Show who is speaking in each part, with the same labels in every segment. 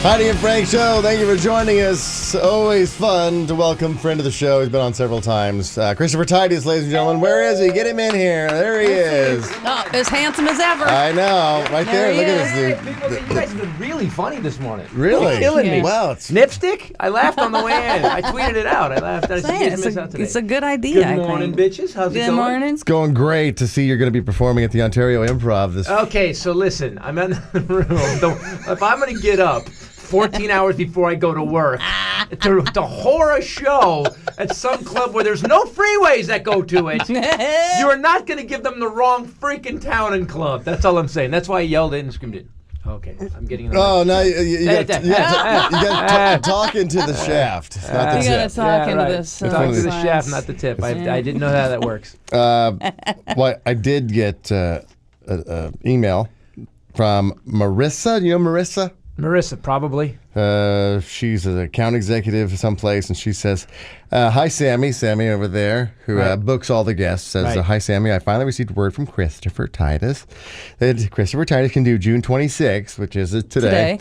Speaker 1: Heidi and Frank Show, thank you for joining us. Always fun to welcome friend of the show. He's been on several times. Christopher Titus, ladies and gentlemen. Where is he? Get him in here. There he is.
Speaker 2: Oh, as handsome as ever.
Speaker 1: I know. Right there. Look at
Speaker 3: Hey, you guys have been really funny this morning.
Speaker 1: Really?
Speaker 3: You're killing me.
Speaker 1: Wow.
Speaker 3: Nipstick? I laughed on the way in. I tweeted it out. I laughed.
Speaker 2: It's a good idea.
Speaker 3: Good morning, bitches. How's it
Speaker 2: Good
Speaker 3: going?
Speaker 2: morning.
Speaker 1: It's going great to see you're going to be performing at the Ontario Improv this
Speaker 3: Okay, so listen. I'm in the room. If I'm going to get up 14 hours before I go to work to whore a show at some club where there's no freeways that go to it, you're not going to give them the wrong freaking town and club. That's all I'm saying. That's why I yelled it and screamed it. Okay, I'm getting in the
Speaker 1: Oh, no, you got to talk into the shaft, not the
Speaker 2: You
Speaker 1: tip.
Speaker 2: gotta talk into this.
Speaker 3: Talk to the shaft, not the tip. I didn't know how that works.
Speaker 1: Well, I did get an email from Marissa. Do you know Marissa?
Speaker 3: Marissa, probably.
Speaker 1: She's an account executive someplace, and she says, hi, Sammy. Sammy over there, who books all the guests, says, hi, Sammy. I finally received word from Christopher Titus that Christopher Titus can do June 26th, which is today.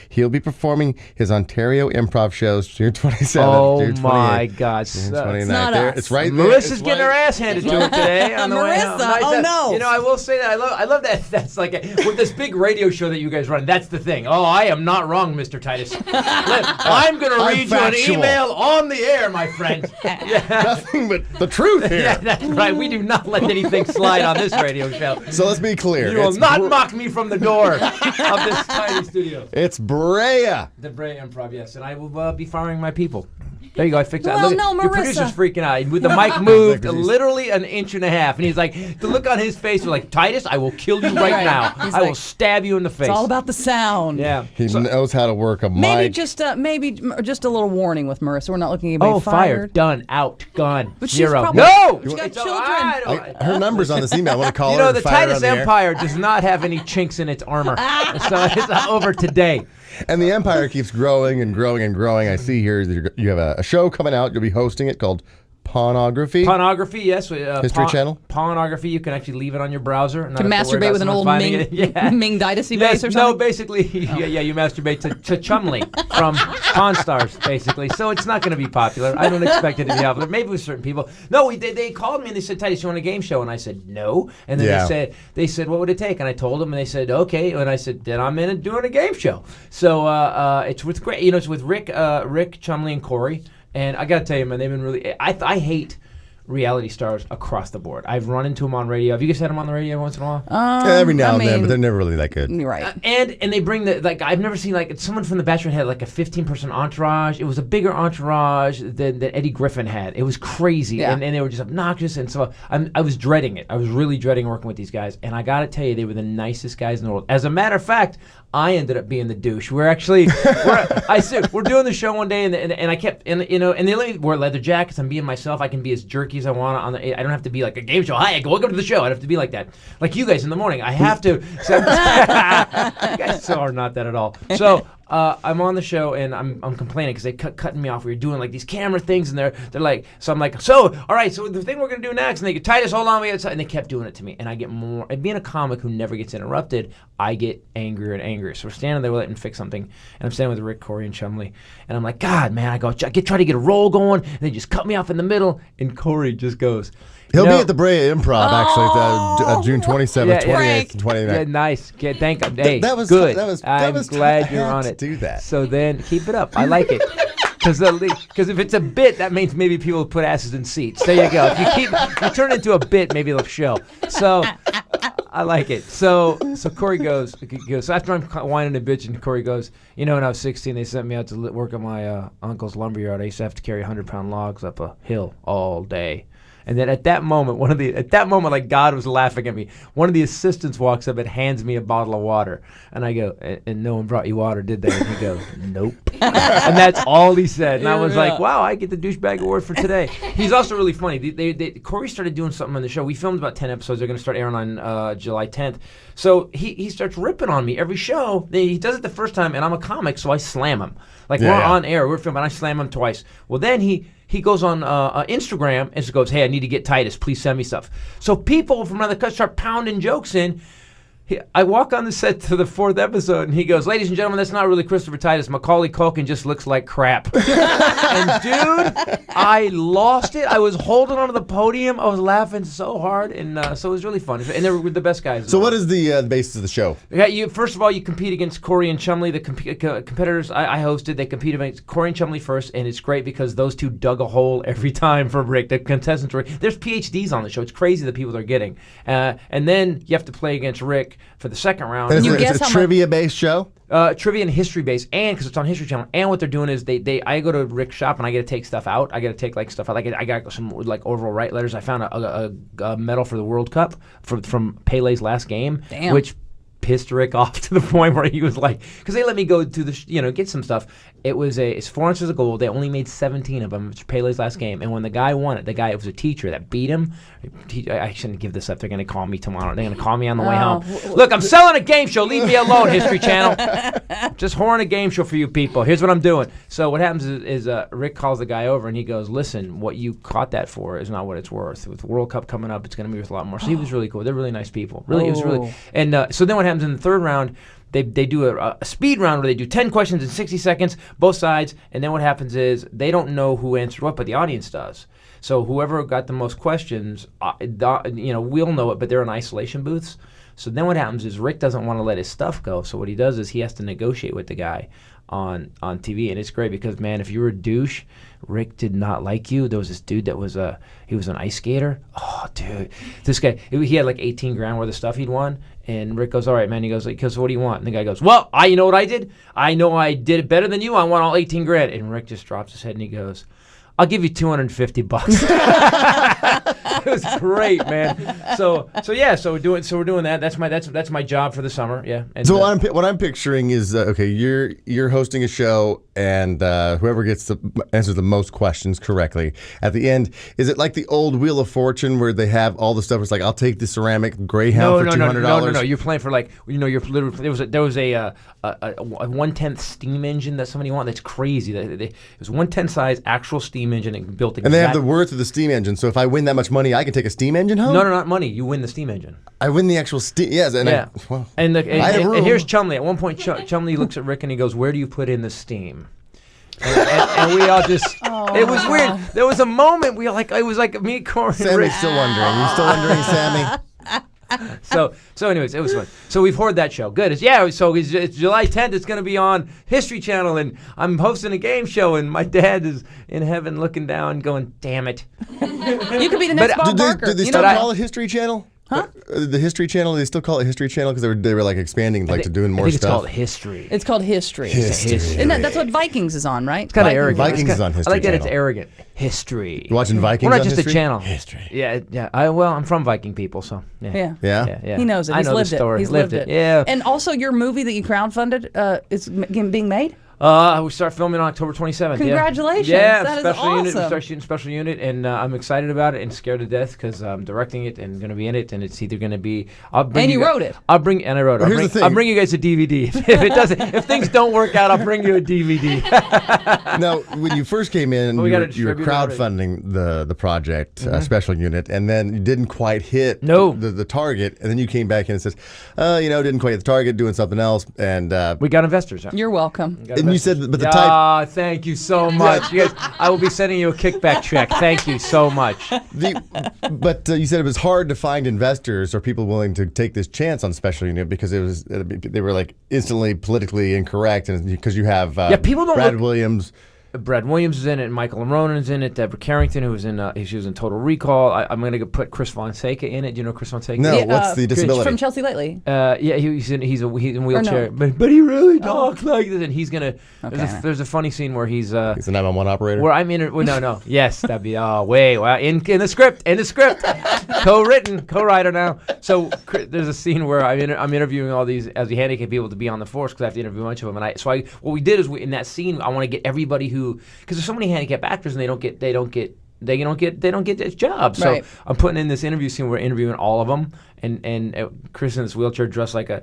Speaker 1: He'll be performing his Ontario improv shows June 27th,
Speaker 3: Oh,
Speaker 1: June 28th,
Speaker 3: my God.
Speaker 1: June
Speaker 3: So-
Speaker 1: 29th.
Speaker 2: It's not
Speaker 1: There.
Speaker 2: us.
Speaker 1: It's right there.
Speaker 3: Marissa's
Speaker 1: It's
Speaker 3: getting her ass handed to her today on the way home.
Speaker 2: Marissa, oh, no.
Speaker 3: You know, I will say that I love that. That's like with this big radio show that you guys run. That's the thing. Oh, I am not wrong, Mr. Titus. I'm going to read you an
Speaker 1: factual.
Speaker 3: email on the air, my friend.
Speaker 1: Nothing but the truth here.
Speaker 3: Yeah, that's right. We do not let anything slide on this radio show.
Speaker 1: So let's be clear.
Speaker 3: You will
Speaker 1: It's
Speaker 3: not mock me from the door of this tiny studio.
Speaker 1: It's Brea.
Speaker 3: The Brea Improv, yes, and I will be firing my people. There you go. I fixed that.
Speaker 2: Well,
Speaker 3: Look,
Speaker 2: no,
Speaker 3: your
Speaker 2: Marissa.
Speaker 3: producer's freaking out. With the mic moved
Speaker 1: Because he's-
Speaker 3: literally an inch and a half, and he's like, the look on his face was like, Titus, I will kill you right now.
Speaker 2: He's
Speaker 3: I will
Speaker 2: like,
Speaker 3: stab you in the face.
Speaker 2: It's all about the sound.
Speaker 3: Yeah.
Speaker 1: He knows how to work a
Speaker 2: Maybe
Speaker 1: mic.
Speaker 2: just a little warning with Marissa. We're not looking at anybody
Speaker 3: Fired. Done. Out. Gone.
Speaker 2: But she's
Speaker 3: Zero.
Speaker 2: probably-
Speaker 3: No.
Speaker 2: She's got
Speaker 3: It's
Speaker 2: children.
Speaker 3: I don't-
Speaker 1: Her number's on this email. I want to call
Speaker 3: You
Speaker 1: her
Speaker 3: know,
Speaker 1: and
Speaker 3: the
Speaker 1: fire her
Speaker 3: Titus
Speaker 1: on the air.
Speaker 3: Empire does not have any chinks in its armor. So it's over today.
Speaker 1: And the empire keeps growing and growing and growing. I see here that you have a show coming out. You'll be hosting it called Pornography.
Speaker 3: Pornography, yes.
Speaker 1: History Channel?
Speaker 3: Pornography, you can actually leave it on your browser.
Speaker 2: Can masturbate with an old Ming Dynasty
Speaker 3: Yes,
Speaker 2: base or
Speaker 3: no,
Speaker 2: something?
Speaker 3: basically, yeah, you masturbate to Chumley from Pawn Stars, basically. So it's not going to be popular. I don't expect it to be popular. Maybe with certain people. No, they called me and they said, Titus, you want a game show? And I said, no. And then they said, what would it take? And I told them, and they said, okay. And I said, then I'm in and doing a game show. So it's with it's with Rick, Chumley, and Corey. And I got to tell you, man, they've been really. I hate reality stars across the board. I've run into them on radio. Have you guys had them on the radio once in a while?
Speaker 1: Every now and then, but they're never really that good.
Speaker 2: You're right.
Speaker 3: And they bring I've never seen someone from The Bachelor had like a 15-person entourage. It was a bigger entourage than Eddie Griffin had. It was crazy, and they were just obnoxious. And so I was dreading it. I was really dreading working with these guys. And I got to tell you, they were the nicest guys in the world. As a matter of fact, I ended up being the douche. We're doing the show one day, and I kept and they let me wear leather jackets. I'm being myself. I can be as jerky as I want. I don't have to be like a game show. Hi, welcome to the show. I don't have to be like that. Like you guys in the morning. I have to. So, you guys are not that at all. So I'm on the show and I'm complaining because they cutting me off. We were doing like these camera things and they're like, so I'm like, so all right, so the thing we're gonna do next, and they get Titus, hold on, and they kept doing it to me, and I get more. And being a comic who never gets interrupted, I get angrier and angrier. So we're standing there letting fix something, and I'm standing with Rick, Corey, and Chumley, and I'm like, God, man, I try to get a roll going, and they just cut me off in the middle, and Corey just goes.
Speaker 1: He'll be at the Brea Improv actually, June 27th, 28th, and 29th.
Speaker 3: Yeah, nice. Thank God. Hey,
Speaker 1: that was
Speaker 3: good.
Speaker 1: I'm
Speaker 3: glad you're on it.
Speaker 1: Do that.
Speaker 3: So then keep it up. I like it. Because if it's a bit, that means maybe people will put asses in seats. There you go. If you turn it into a bit, maybe it'll show. So I like it. So Corey goes. So after I'm whining and bitching, Corey goes, when I was 16, they sent me out to work at my uncle's lumberyard. I used to have to carry 100-pound logs up a hill all day. And then at that moment, like God was laughing at me. One of the assistants walks up and hands me a bottle of water. And I go, and no one brought you water, did they? And he goes, nope. And that's all he said. And I was like, wow, I get the douchebag award for today. He's also really funny. Corey started doing something on the show. We filmed about 10 episodes. They're going to start airing on July 10th. So he starts ripping on me every show. He does it the first time, and I'm a comic, so I slam him. We're on air, we're filming, I slam him twice. Well, then he goes on Instagram and just goes, hey, I need to get Titus. Please send me stuff. So people from another country start pounding jokes in. I walk on the set to the 4th episode, and he goes, "Ladies and gentlemen, that's not really Christopher Titus. Macaulay Culkin just looks like crap." And dude, I lost it. I was holding onto the podium. I was laughing so hard, and so it was really fun. And they were the best guys.
Speaker 1: So what is the basis of the show?
Speaker 3: Yeah, first of all, you compete against Corey and Chumley. The competitors I hosted, they compete against Corey and Chumley first, and it's great because those two dug a hole every time for Rick. The contestants were, there's PhDs on the show. It's crazy the people they're getting. And then you have to play against Rick for the second round.
Speaker 1: And it's a trivia-based show?
Speaker 3: Trivia and history-based, and because it's on History Channel. And what they're doing is I go to Rick's shop and I get to take stuff out. I get to take like stuff out. Like I got some like Orville Wright letters. I found a medal for the World Cup from Pele's last game, which pissed Rick off to the point where he was like, because they let me go to the get some stuff. It's 4 ounces of gold. They only made 17 of them. It's Pele's last game, and when the guy won it, it was a teacher that beat him. I shouldn't give this up. They're going to call me tomorrow. They're going to call me on the way home. Look, I'm selling a game show. Leave me alone, History Channel. Just whoring a game show for you people. Here's what I'm doing. So what happens is Rick calls the guy over and he goes, "Listen, what you caught that for is not what it's worth. With the World Cup coming up, it's going to be worth a lot more." So he was really cool. They're really nice people. Really, it was really. And so then what happens in the third round? They do a speed round where they do 10 questions in 60 seconds, both sides, and then what happens is they don't know who answered what, but the audience does. So whoever got the most questions, we'll know it, but they're in isolation booths. So then what happens is Rick doesn't want to let his stuff go, so what he does is he has to negotiate with the guy on TV, and it's great because, man, if you were a douche, Rick did not like you. There was this dude that was he was an ice skater. Oh, dude, this guy, he had like 18 grand worth of stuff he'd won. And Rick goes, "All right, man." He goes, "What do you want?" And the guy goes, "Well, you know what I did? I know I did it better than you. I want all 18 grand. And Rick just drops his head and he goes, "I'll give you $250." It was great, man. So we're doing that. That's my job for the summer. Yeah. And
Speaker 1: so what I'm picturing is okay. You're hosting a show, and whoever answers the most questions correctly at the end. Is it like the old Wheel of Fortune where they have all the stuff? It's like, I'll take the ceramic Greyhound for $200.
Speaker 3: No. You're playing for you're literally there was a 1/10 steam engine that somebody wanted. That's crazy. It was 1/10 size actual steam engine and built.
Speaker 1: And they have the worth of the steam engine. So if I win that much money, I can take a steam engine home?
Speaker 3: No, not money. You win the steam engine.
Speaker 1: I win the actual steam. Yes. And
Speaker 3: yeah. And here's Chumley. At one point, Chumley looks at Rick and he goes, "Where do you put in the steam?" And we all just, it was weird. There was a moment it was like me, Corey, and Rick.
Speaker 1: Sammy's still wondering. You still wondering, Sammy?
Speaker 3: So anyways, it was fun. So we've heard that show. Good. It's July 10th. It's going to be on History Channel, and I'm hosting a game show, and my dad is in heaven looking down, going, "Damn it."
Speaker 2: You could be the next Bob Barker.
Speaker 1: Did they still call it History Channel? Huh? The History Channel, they still call it History Channel because they were like expanding, to doing more stuff.
Speaker 3: It's called History.
Speaker 2: It's called History.
Speaker 1: History.
Speaker 2: That's what Vikings is on, right?
Speaker 3: It's kind of arrogant.
Speaker 1: Vikings is on History
Speaker 3: I like that
Speaker 1: Channel.
Speaker 3: it's arrogant. History.
Speaker 1: You watching Vikings?
Speaker 3: We're not
Speaker 1: on
Speaker 3: just
Speaker 1: History?
Speaker 3: a channel.
Speaker 1: History.
Speaker 3: Yeah. I'm from Viking people, so yeah.
Speaker 2: Yeah. He knows it. He's lived it. He's lived it.
Speaker 3: Yeah.
Speaker 2: And also, your movie that you crowdfunded is being made.
Speaker 3: We start filming on October 27th.
Speaker 2: Congratulations.
Speaker 3: Yeah,
Speaker 2: that
Speaker 3: special
Speaker 2: is awesome.
Speaker 3: Unit. We start shooting special unit, and I'm excited about it and scared to death because I'm directing it and going to be in it, and it's either going to be.
Speaker 2: And you wrote it.
Speaker 3: I wrote it. I'll bring you guys a DVD. If things don't work out, I'll bring you a DVD.
Speaker 1: Now, when you first came in, you were crowdfunding the project, special unit, and then you didn't quite hit the target, and then you came back in and says, didn't quite hit the target, doing something else, and
Speaker 3: we got investors.
Speaker 2: You're welcome.
Speaker 1: And you said, but the type.
Speaker 3: Thank you so much. You guys, I will be sending you a kickback check. Thank you so much.
Speaker 1: But you said it was hard to find investors or people willing to take this chance on special unit because they were like instantly politically incorrect, and because you have
Speaker 3: people don't
Speaker 1: Brad Williams.
Speaker 3: Brad Williams is in it, Michael Ronan is in it, Deborah Carrington, who was she was in Total Recall. I'm going to put Chris Fonseca in it. Do you know Chris Fonseca?
Speaker 1: No, what's the disability?
Speaker 2: From Chelsea Lately.
Speaker 3: He's in wheelchair, but he really talks like this, and he's gonna.
Speaker 2: Okay.
Speaker 3: There's a funny scene where he's a
Speaker 1: 911 operator.
Speaker 3: Where I'm in. No. Yes, that'd be in the script, co-written, co-writer now. So there's a scene where I'm interviewing all these as the handicapped people to be on the force because I have to interview a bunch of them, and what we did is in that scene I want to get everybody who. Because there's so many handicapped actors and they don't get jobs. So
Speaker 2: Right.
Speaker 3: I'm putting in this interview scene where we're interviewing all of them, and Chris in this wheelchair dressed like a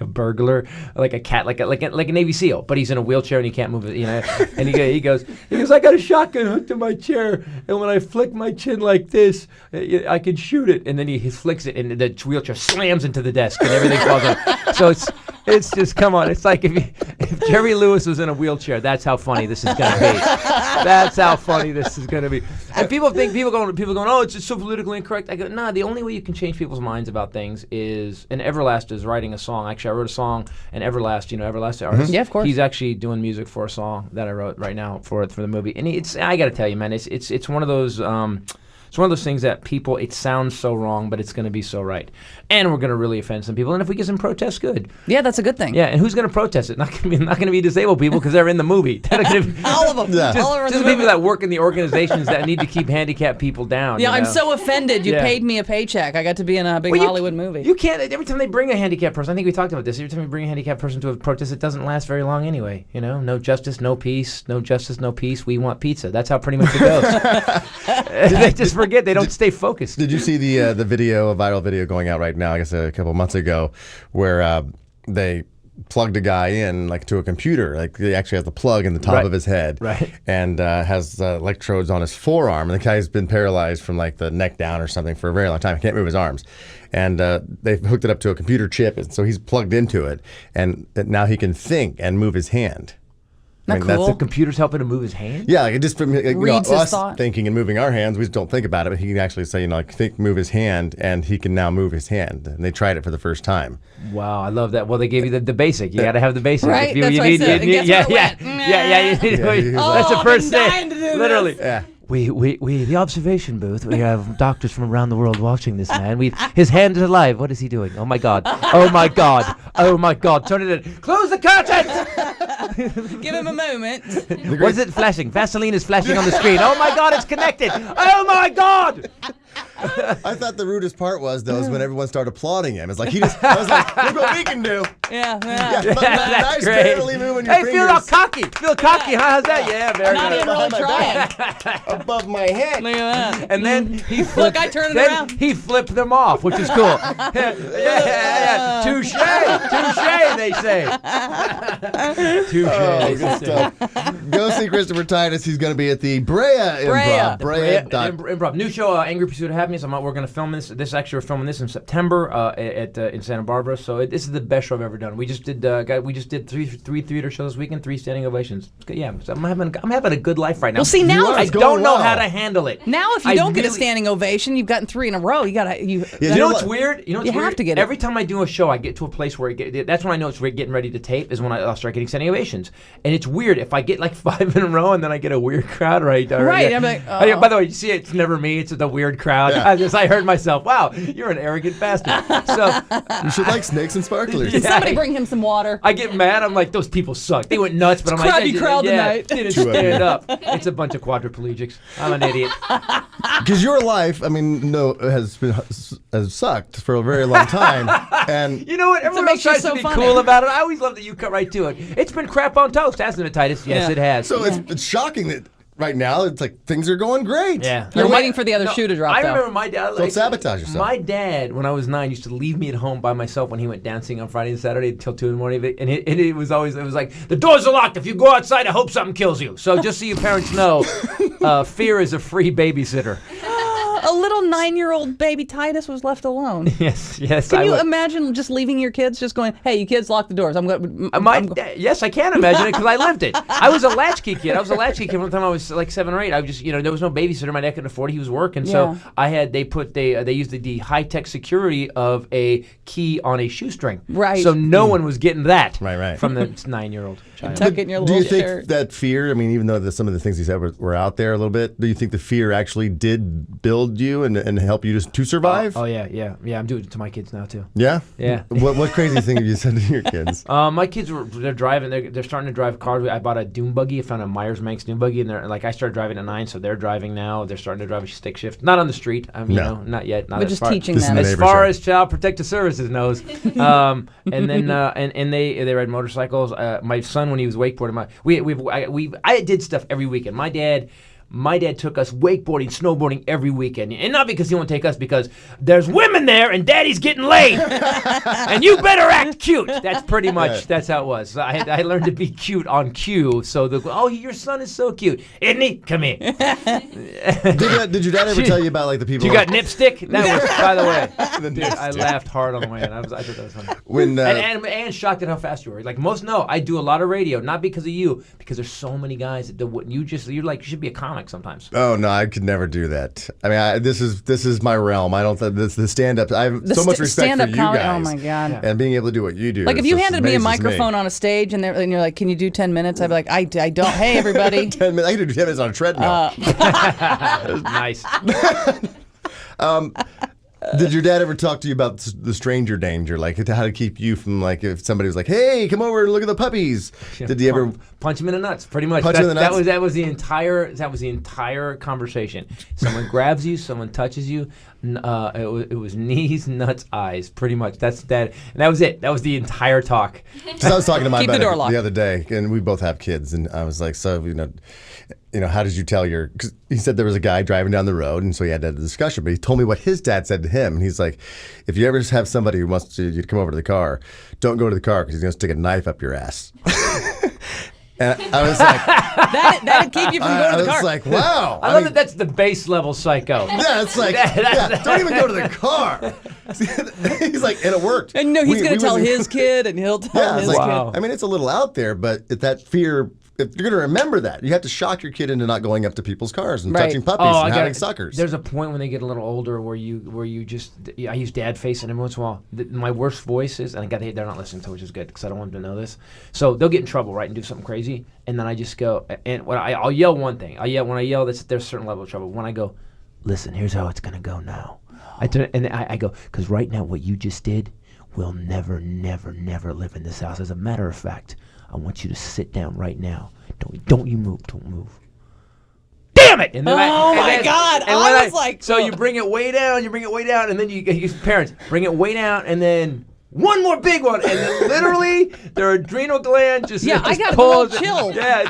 Speaker 3: burglar, like a cat, like a Navy SEAL, but he's in a wheelchair and he can't move it, And he goes, I got a shotgun hooked to my chair, and when I flick my chin like this, I can shoot it, and then he flicks it, and the wheelchair slams into the desk, and everything falls out. So it's just, come on, it's like if Jerry Lewis was in a wheelchair, that's how funny this is gonna be. That's how funny this is gonna be. And people going, oh, it's so politically incorrect. I go, nah, the only way you can change people's minds about things is, and Everlast is writing a song. Actually, I wrote a song, and Everlast, Everlast, the artist.
Speaker 2: Yeah, of course.
Speaker 3: He's actually doing music for a song that I wrote right now for the movie. And I gotta tell you, man, it's one of those. It's one of those things that people, it sounds so wrong, but it's going to be so right. And we're going to really offend some people. And if we get some protests, good.
Speaker 2: Yeah, that's a good thing.
Speaker 3: Yeah, and who's going to protest it? Not going to be disabled people because they're in the movie.
Speaker 2: All of them.
Speaker 1: Yeah.
Speaker 3: Just people that work in the organizations that need to keep handicapped people down.
Speaker 2: Yeah, I'm so offended. You paid me a paycheck. I got to be in a big Hollywood movie.
Speaker 3: You can't. Every time they bring a handicapped person, I think we talked about this. Every time you bring a handicapped person to a protest, it doesn't last very long anyway. No justice, no peace. No justice, no peace. We want pizza. That's how pretty much it goes. They just forget. They don't stay focused.
Speaker 1: Did you see the video, a viral video going out right now, I guess a couple months ago, where they plugged a guy in to a computer, like he actually has the plug in the top of his head, and has electrodes on his forearm, and the guy's been paralyzed from the neck down or something for a very long time. He can't move his arms, and they hooked it up to a computer chip, and so he's plugged into it, and now he can think and move his hand.
Speaker 2: Not cool.
Speaker 3: That's the computer's helping him move his hand?
Speaker 1: Yeah, it just
Speaker 2: reads his
Speaker 1: us
Speaker 2: thought.
Speaker 1: Thinking and moving our hands, we just don't think about it, but he can actually say, think, move his hand, and he can now move his hand. And they tried it for the first time.
Speaker 3: Wow, I love that. Well, they gave you the basic. You got to have the basic.
Speaker 2: Right, that's what I said. And guess where it went?
Speaker 3: That's the first thing.
Speaker 2: Dying to do
Speaker 3: Literally.
Speaker 2: this.
Speaker 1: Yeah.
Speaker 3: We the observation booth. We have doctors from around the world watching this man. His hand is alive. What is he doing? Oh my God! Oh my God! Oh my God! Turn it in. Close the curtain.
Speaker 2: Give him a moment.
Speaker 3: What is it flashing? Vaseline is flashing on the screen. Oh my God! It's connected. Oh my God!
Speaker 1: I thought the rudest part was when everyone started applauding him. It's I was like, look what we can do.
Speaker 2: Yeah.
Speaker 3: That's
Speaker 1: nice,
Speaker 3: great.
Speaker 1: barely moving your
Speaker 3: Hey,
Speaker 1: fingers.
Speaker 3: feel all cocky. Feel cocky, huh? How's that? Yeah, very
Speaker 2: Not
Speaker 3: good.
Speaker 2: even really trying.
Speaker 1: Above my head.
Speaker 2: Look at that.
Speaker 3: And then he flipped.
Speaker 2: Look, I turned it around.
Speaker 3: He flipped them off, which is cool. yeah. Touche, they say. Touche.
Speaker 1: Oh, good stuff. Go see Christopher Titus. He's going to be at the Brea Improv.
Speaker 3: Improv. New show, Angry Pursuit of Happiness. We're going to film this. We're filming this in September in Santa Barbara. So this is the best show I've ever done. We just did three theater shows this weekend, 3 standing ovations. Yeah, so I'm having a good life right now.
Speaker 2: Well, see, now
Speaker 3: I don't know how to handle it.
Speaker 2: Now, if you don't get a standing ovation, you've gotten 3 in a row. You
Speaker 3: know what's weird? You
Speaker 2: have to get it.
Speaker 3: Every time I do a show, I get to a place where that's when I know it's getting ready to tape. Is when I'll start getting standing ovations. And it's weird if I get 5 in a row and then I get a weird crowd. Right.
Speaker 2: I'm like, oh.
Speaker 3: By the way, you see, it's never me. It's the weird crowd.
Speaker 1: Yeah.
Speaker 3: I heard myself. Wow, you're an arrogant bastard. So
Speaker 1: you should like snakes and sparklers.
Speaker 2: Did somebody bring him some water?
Speaker 3: I get mad. I'm like, those people suck. They went nuts, but I'm like,
Speaker 2: crowdy crowd tonight.
Speaker 3: Didn't stand up. It's a bunch of quadriplegics. I'm an idiot.
Speaker 1: Because your life, has sucked for a very long time, and
Speaker 3: you know what? Everyone else tries to be cool about it. I always love that you cut right to it. It's been crap on toast, hasn't it, Titus? Yes, it has.
Speaker 1: So it's shocking that right now it's things are going great.
Speaker 3: Yeah,
Speaker 2: you're waiting for the other shoe to drop.
Speaker 1: I
Speaker 3: remember my dad.
Speaker 1: Don't sabotage yourself.
Speaker 3: My dad, when I was 9, used to leave me at home by myself when he went dancing on Friday and Saturday until 2 in the morning. And it was like, the doors are locked. If you go outside, I hope something kills you. So just so you parents know, fear is a free babysitter.
Speaker 2: A little 9-year-old baby Titus was left alone.
Speaker 3: Yes.
Speaker 2: Can you imagine just leaving your kids, just going, "Hey, you kids, lock the doors. I'm going."
Speaker 3: Yes, I can imagine it because I lived it. I was a latchkey kid. From the time I was 7 or 8. I was just, there was no babysitter. My dad couldn't afford it. He was working, so they used the high-tech security of a key on a shoestring.
Speaker 2: Right.
Speaker 3: So no one was getting that.
Speaker 1: Right.
Speaker 3: From the 9-year-old child.
Speaker 2: Tuck it in your
Speaker 1: do
Speaker 2: little
Speaker 1: you think
Speaker 2: shirt.
Speaker 1: that fear? Even though some of the things he said were out there a little bit, do you think the fear actually did build you and help you to survive?
Speaker 3: Oh yeah. I'm doing it to my kids now too.
Speaker 1: Yeah.
Speaker 3: Yeah.
Speaker 1: What crazy thing have you said to your kids?
Speaker 3: My kids they're driving. They're starting to drive cars. I bought a dune buggy. I found a Myers-Manx dune buggy, and they're I started driving at 9, so they're driving now. They're starting to drive a stick shift. Not on the street. Not yet. Not
Speaker 2: but
Speaker 3: as
Speaker 2: just
Speaker 3: far,
Speaker 2: teaching them.
Speaker 3: as far as Child Protective Services knows. And then and they ride motorcycles. My son, when he was wakeboarding, I did stuff every weekend. My dad. my dad took us wakeboarding, snowboarding every weekend. And not because he won't take us, because there's women there and daddy's getting laid. And you better act cute. That's pretty much, that's how it was. So I learned to be cute on cue. So, your son is so cute. Isn't he? Come here.
Speaker 1: Did your dad ever tell you about like the people?
Speaker 3: You got nipstick? That was, by the way. Dude, I laughed hard on the way in. I thought that was funny. And shocked at how fast you were. Like most know, I do a lot of radio, not because of you, because there's so many guys that you're like, you should be a comic sometimes.
Speaker 1: Oh no, I could never do that. I mean, this is my realm. I don't. The stand-up. I have so much respect for you guys.
Speaker 2: Oh my god!
Speaker 1: And being able to do what you do.
Speaker 2: Like if you handed me a microphone on a stage and you're like, "Can you do 10 minutes?" I'd be like, "I don't." Hey everybody.
Speaker 1: 10 minutes. I can do 10 minutes on a treadmill.
Speaker 3: Nice.
Speaker 1: Did your dad ever talk to you about the stranger danger, like how to keep you from, like, if somebody was like, "Hey, come over and look at the puppies"? Did he ever
Speaker 3: punch him in the nuts? Pretty much.
Speaker 1: Punch him in the nuts?
Speaker 3: That was the entire conversation. Someone grabs you, someone touches you. It was knees, nuts, eyes. Pretty much. And that was it. That was the entire talk.
Speaker 1: So I was talking to my buddy
Speaker 2: the
Speaker 1: other day, and we both have kids, and I was like, so how did you tell your? Because he said there was a guy driving down the road, and so he had to have a discussion. But he told me what his dad said to him, and he's like, if you ever have somebody who wants you to come over to the car, don't go to the car because he's going to stick a knife up your ass. And I was like,
Speaker 2: that'd keep you from going to the car.
Speaker 1: I was like, wow.
Speaker 3: I love that that's the base level psycho.
Speaker 1: Yeah, it's like, don't even go to the car. He's like, and it worked.
Speaker 2: And no, he's going to tell his kid, and he'll tell his kid.
Speaker 1: I mean, it's a little out there, but that fear, if you're going to remember that, you have to shock your kid into not going up to people's cars and touching puppies and having suckers.
Speaker 3: There's a point when they get a little older where you just, I use dad face, and every once in a while, my worst voice is, and they're not listening to, which is good because I don't want them to know this. So they'll get in trouble, right, and do something crazy, and then I just go, and I'll yell one thing. When I yell, there's a certain level of trouble. When I go, listen, here's how it's gonna go now. I go, because right now what you just did will never, never, never live in this house. As a matter of fact, I want you to sit down right now. Don't you move. Don't move. Damn it! And then
Speaker 2: my God! I was like,
Speaker 3: so you bring it way down, and then you parents bring it way down, and then one more big one, and then literally their adrenal gland just
Speaker 2: I got
Speaker 3: pulls.
Speaker 2: a little chill.
Speaker 3: Yeah,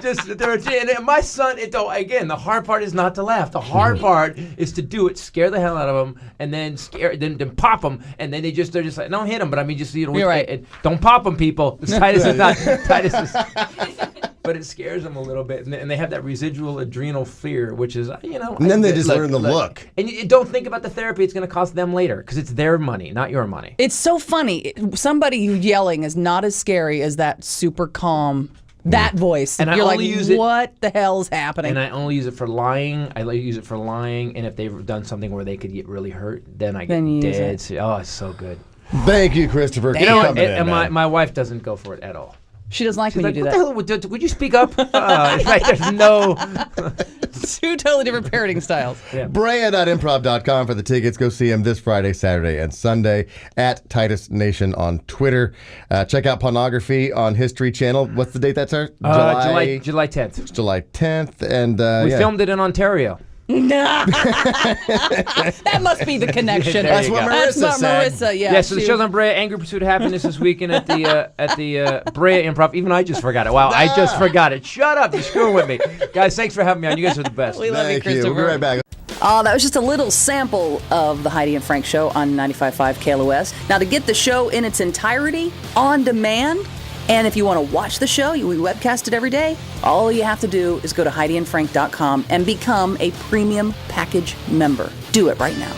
Speaker 3: and my son. Again, the hard part is not to laugh. The hard part is to do it, scare the hell out of them, and then then pop them, and then they're just like, don't hit them, but I mean just
Speaker 2: You're right.
Speaker 3: don't pop them, people. Titus is not Titus is. But it scares them a little bit, and they have that residual adrenal fear, which is,
Speaker 1: And then they just learn the look.
Speaker 3: And you don't think about the therapy it's going to cost them later, because it's their money, not your money.
Speaker 2: It's so funny. Somebody yelling is not as scary as that super calm, that voice.
Speaker 3: And
Speaker 2: you're
Speaker 3: I
Speaker 2: like,
Speaker 3: only use it,
Speaker 2: what the hell's happening?
Speaker 3: And I only use it for lying. And if they've done something where they could get really hurt, then I get dead. Oh, it's so good.
Speaker 1: Thank you, Christopher.
Speaker 3: And my wife doesn't go for it at all.
Speaker 2: She doesn't like when you do that.
Speaker 3: What the hell, would you speak up? There's no...
Speaker 2: Two totally different parenting styles.
Speaker 3: Yeah.
Speaker 1: Brea.improv.com for the tickets. Go see him this Friday, Saturday, and Sunday at Titus Nation on Twitter. Check out Pornography on History Channel. What's the date that starts?
Speaker 3: July 10th.
Speaker 1: It's July 10th. And
Speaker 3: we filmed it in Ontario.
Speaker 2: That must be the connection.
Speaker 1: That's what Marissa said.
Speaker 2: Marissa,
Speaker 3: yeah. So the show's on Brea. Angry Pursuit of Happiness this weekend at the Brea Improv. Even I just forgot it. Wow, I just forgot it. Shut up. You're screwing with me. Guys, thanks for having me on. You guys are the best.
Speaker 2: We love you, Christopher.
Speaker 1: We'll be right back.
Speaker 2: That was just a little sample of the Heidi and Frank Show on 95.5 KLOS. Now, to get the show in its entirety, on demand, and if you want to watch the show, we webcast it every day, all you have to do is go to HeidiandFrank.com and become a premium package member. Do it right now.